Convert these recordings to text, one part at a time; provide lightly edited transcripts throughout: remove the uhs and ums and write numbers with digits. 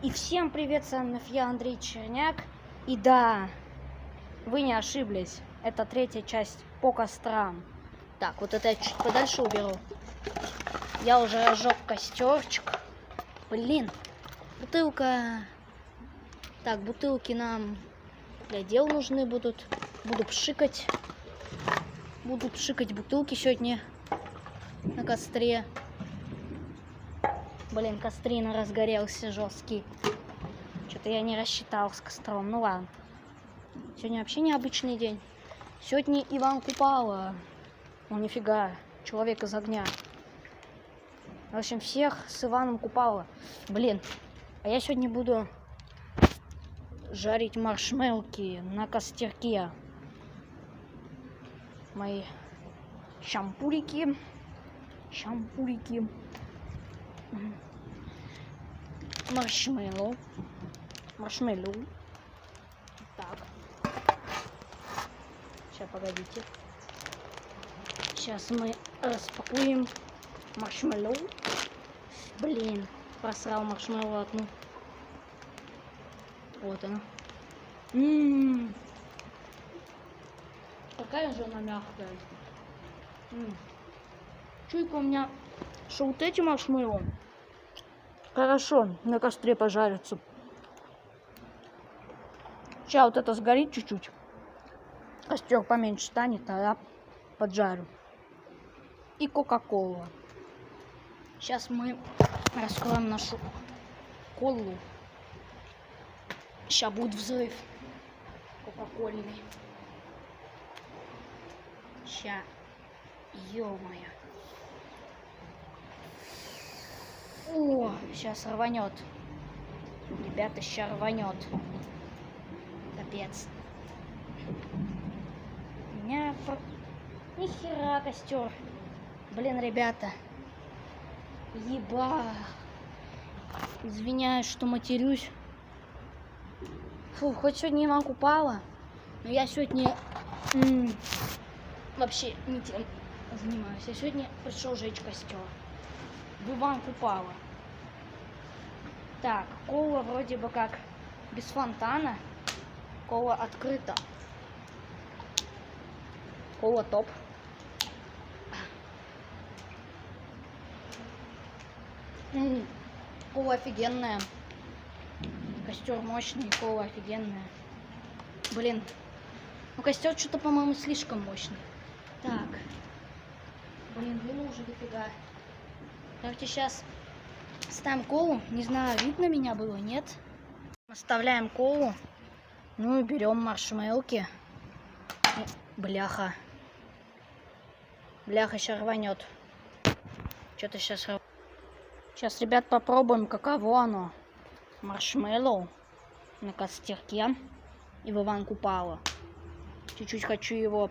И всем привет, с вами я, Андрей Черняк. И да, вы не ошиблись, это третья часть по кострам. Так, вот это я чуть подальше уберу. Я уже разжег костерчик. Блин, бутылка. Так, бутылки нам для дел нужны будут. Буду пшикать бутылки сегодня на костре. Блин, кострина разгорелся жесткий. Что-то я не рассчитал с костром. Ну ладно. Сегодня вообще необычный день. Сегодня Иван Купала. Ну нифига, человек из огня. В общем, всех с Иваном Купала. Блин, а я сегодня буду жарить маршмелки на костерке. Мои шампурики. Маршмеллоу. Так. Сейчас, погодите. Сейчас мы распакуем маршмеллоу. Блин, просрал маршмеллоу одну. Вот она. Какая же она мягкая. Чуйка у меня, что вот эти маршмеллоу хорошо на костре пожарятся. Сейчас вот это сгорит чуть-чуть. Костер поменьше станет, тогда поджарю. И кока-колу. Сейчас мы раскроем нашу колу. Сейчас будет взрыв кока-кольный. Сейчас, ё-моё. О, сейчас рванет. Ребята, сейчас рванет. Капец. У меня нихера костер. Блин, ребята. Еба. Извиняюсь, что матерюсь. Фу, хоть сегодня Иван Купала, но я сегодня вообще не тем занимаюсь. Я сегодня пришел жечь костер. В Иван Купала. Так, кола вроде бы как без фонтана. Кола открыта. Кола топ. Кола офигенная. Костер мощный, кола офигенная. Блин. Ну костер что-то, по-моему, слишком мощный. Так. Блин, длину уже дофига. Давайте сейчас ставим колу. Не знаю, видно меня было, нет. Оставляем колу. Ну и берем маршмелки. Бляха. Бляха, сейчас рванет. Что-то сейчас рванет. Сейчас, ребят, попробуем, каково оно. Маршмеллоу на костерке и в Иван Купала. Чуть-чуть хочу его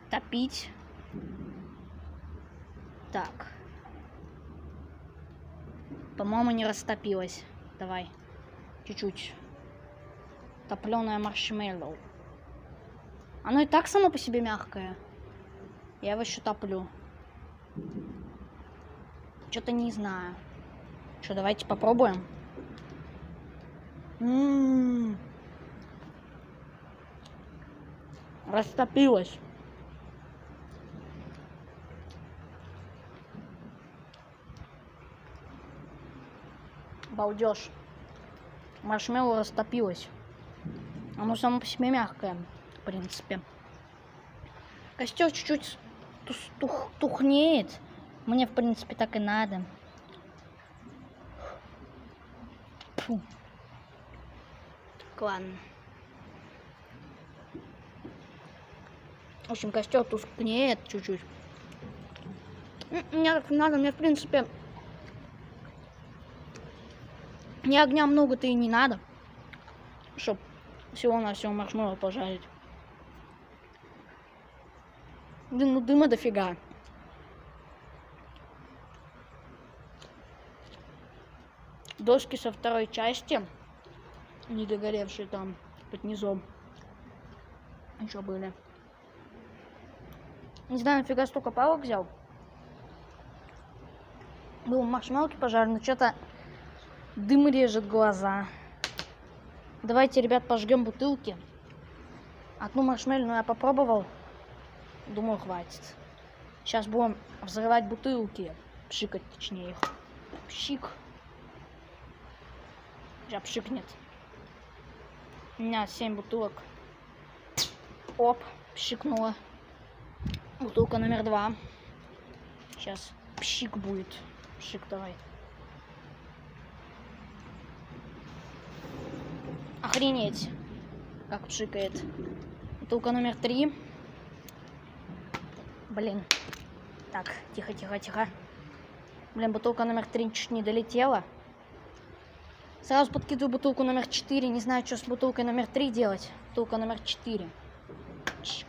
подтопить. Так. По-моему, не растопилось. Давай. Чуть-чуть. Топленое маршмеллоу. Оно и так само по себе мягкое. Я его еще топлю. Что-то не знаю. Что, давайте попробуем. Растопилось. Балдеж. Маршмеллоу растопилось. Оно само по себе мягкое, в принципе. Костер чуть-чуть тухнеет. Мне, в принципе, так и надо. Фу. Так, ладно. В общем, костер тускнеет чуть-чуть. Мне так надо, мне, в принципе, ни огня много-то и не надо, чтоб всего-навсего маршмеллоу пожарить. Блин, ну дыма дофига. Доски со второй части, не догоревшие там под низом, еще были. Не знаю, нафига столько палок взял. Был маршмелки пожарный, что-то Дым режет глаза. Давайте, ребят, пожгем бутылки. Одну маршмеллоу я попробовал. Думаю, хватит. Сейчас будем взрывать бутылки. Пшикать, точнее, их. Пшик. Сейчас пшикнет. У меня 7 бутылок. Оп, пшикнула. Бутылка номер 2. Сейчас пшик будет. Пшик давай. Охренеть, как пшикает. Бутылка номер 3. Блин. Так, тихо, тихо, тихо. Блин, бутылка номер 3 чуть не долетела. Сразу подкидываю бутылку номер 4. Не знаю, что с бутылкой номер 3 делать. Бутылка номер 4. Чик.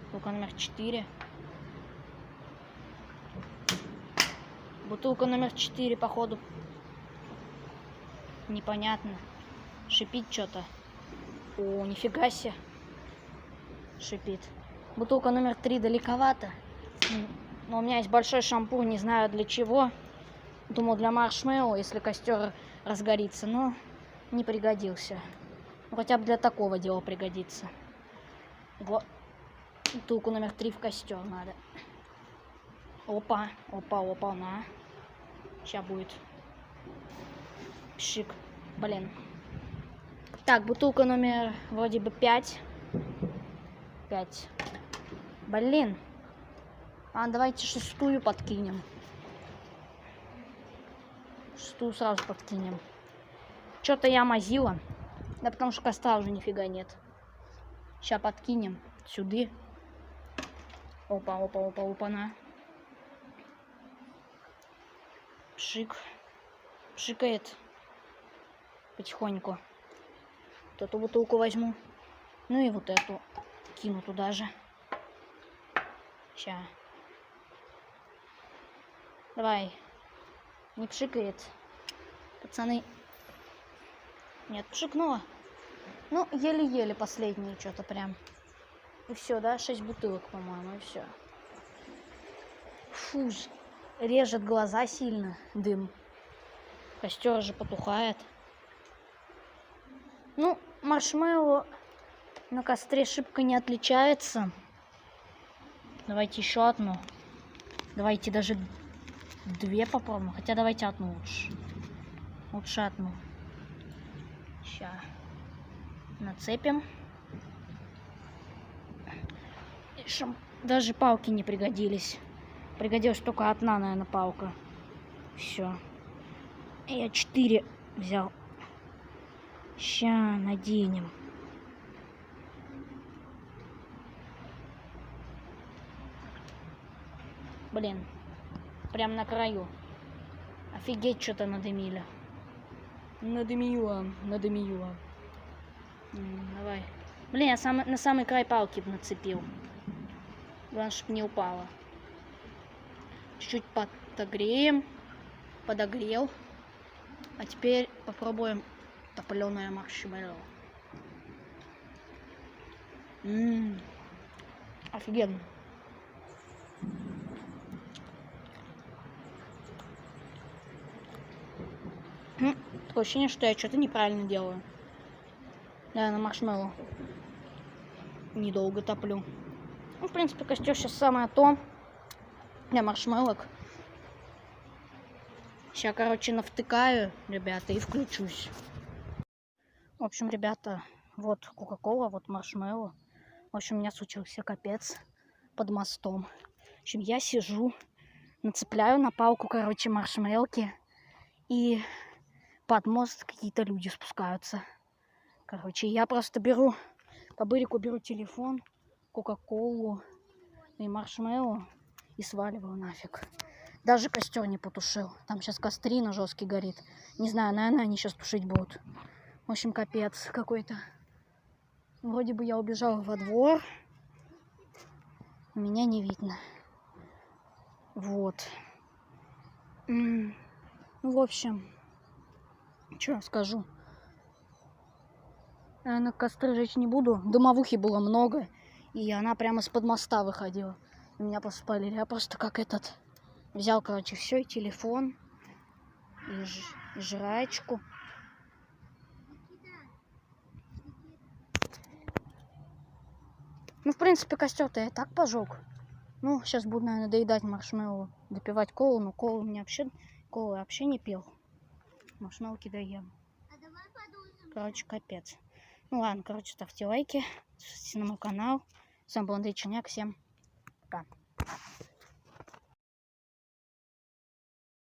Бутылка номер 4. Бутылка номер 4, походу. Непонятно. Шипит что-то. О, нифига себе. Шипит. Бутылка номер 3 далековато. Но у меня есть большой шампунь, не знаю для чего. Думал, для маршмеллоу, если костер разгорится, но не пригодился. Ну, хотя бы для такого дела пригодится. Бутылку номер 3 в костер надо. Опа, опа, опа, на. Сейчас будет. Пшик. Блин. Так, бутылка номер вроде бы 5. 5. Блин. А, давайте 6-ю подкинем. 6-ю сразу подкинем. Что-то я мазила. Да потому что костра уже нифига нет. Сейчас подкинем сюда. Опа, опа, опа, опа, на. Пшик. Пшикает. Потихоньку. Вот эту бутылку возьму. Ну и вот эту кину туда же. Ща. Давай. Не пшикает. Пацаны. Нет, пшикнула. Ну, еле-еле последние что-то прям. И все, да? 6 бутылок, по-моему, и все. Фу, режет глаза сильно дым. Костер же потухает. Ну, маршмеллоу на костре шибко не отличается. Давайте еще одну. Давайте даже 2 попробуем. Хотя давайте одну лучше. Лучше одну. Сейчас нацепим. Даже палки не пригодились. Пригодилась только одна, наверное, палка. Все. Я 4 взял. Ща наденем. Блин. Прям на краю. Офигеть, что-то надымили. Надымила. Давай. Блин, я на самый край палки нацепил. Главное, чтобы не упало. Чуть-чуть подогреем. Подогрел. А теперь попробуем топленое маршмеллоу. Офигенно. Такое ощущение, что я что-то неправильно делаю. Да, на маршмеллоу недолго топлю. Ну, в принципе, костер сейчас самое то для маршмеллок. Сейчас, короче, навтыкаю, ребята, и включусь. В общем, ребята, вот кока-кола, вот маршмеллоу. В общем, у меня случился капец под мостом. В общем, я сижу, нацепляю на палку, короче, маршмеллки. И под мост какие-то люди спускаются. Короче, я просто беру, по бырику беру телефон, кока-колу и маршмеллоу и сваливаю нафиг. Даже костер не потушил. Там сейчас кострина жесткий горит. Не знаю, наверное, они сейчас тушить будут. В общем, капец какой-то. Вроде бы я убежала во двор. Меня не видно. Вот. Ну, в общем, что скажу. Наверное, костры жечь не буду. Дымовухи было много. И она прямо из-под моста выходила. Меня просто спалили. Я просто как этот... Взял, короче, все, и телефон. И жрачку. Ну, в принципе, костер-то я и так пожег. Ну, сейчас буду, наверное, доедать маршмеллоу, допивать колу. Но колу я вообще не пил. Маршмеллоуки доем. Короче, капец. Ну ладно, короче, ставьте лайки, подписывайтесь на мой канал. С вами был Андрей Черняк. Всем пока.